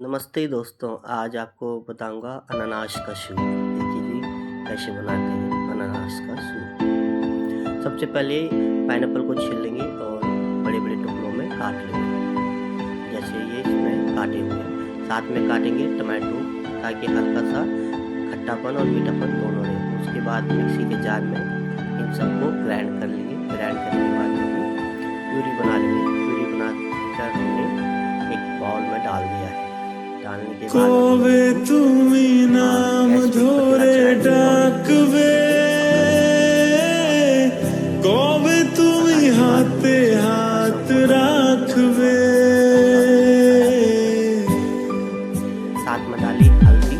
नमस्ते दोस्तों, आज आपको बताऊंगा अनानास का सूप। देखिए जी, कैसे बनाते हैं अनानास का सूप। सबसे पहले पाइनएप्पल को छील लेंगे और बड़े-बड़े टुकड़ों में काट लेंगे। जैसे ये इसमें काटे हुए हैं। साथ में काटेंगे टमाटो ताकि हल्का सा खट्टापन और मीठापन दोनों रहे। उसके बाद मिक्सी के जार में इन सबको ग्राइंड कर लेंगे। ग्राइंड करने के बाद प्यूरी बना लेंगे। प्यूरी बना कर हमने एक बाउल में डाल दिया है। डालने के बाद কবে তুমি নাম ধরে ডাকবে, কবে তুমি হাতে হাত রাখবে, साथ में डाली हल्दी,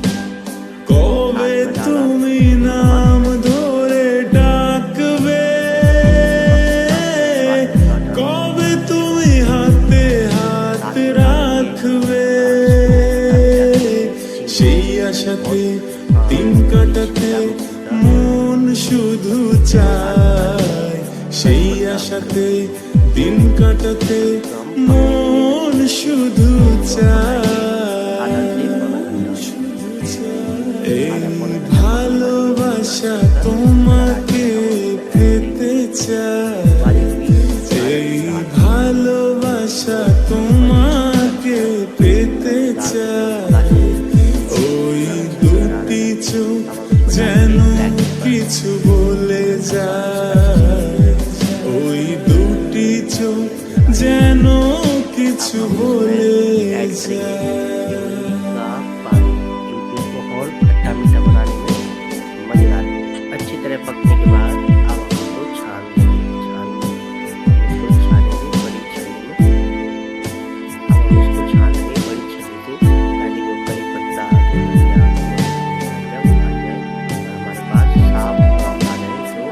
কবে তুমি নাম ধরে ডাকবে, কবে তুমি হাতে হাত রাখবে, সেই আশাতে দিন কাটাতে মন শুধু চায়, সেই আশাতে দিন কাটাতে মন শুধু চায়, এই ভালোবাসা তোমাকে পেতে চায়, এই ভালোবাসা তোমাকে পেতে চায়, ওই দুটি চোখ যেন কিছু বলে যায়, ওই দুটি চোখ যেন কিছু বলে যায়। का पानी, क्योंकि इसको और खट्टा मीठा बनाने में मजेदार है। अच्छी तरह पकने के बाद अब हम इसको छान देंगे। इसको छानेंगे बड़ी छन्नी में। अब हम इसको छानेंगे बड़ी छन्नी से ताकि जो करी पत्ता, धनिया, जब आ जाए हमारे पास साफ आ जाए तो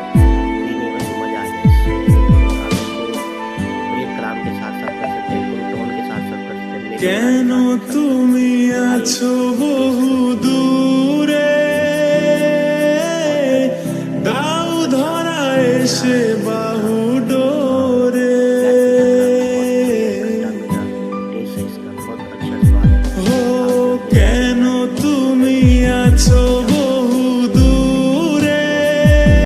पीने में तो मजा आ जाए। आप इसको ब्रेड क्राम के साथ साथ कर सकते हैं, टोन के साथ साथ कर सकते हैं। কেন তুমি আছো বহু দূর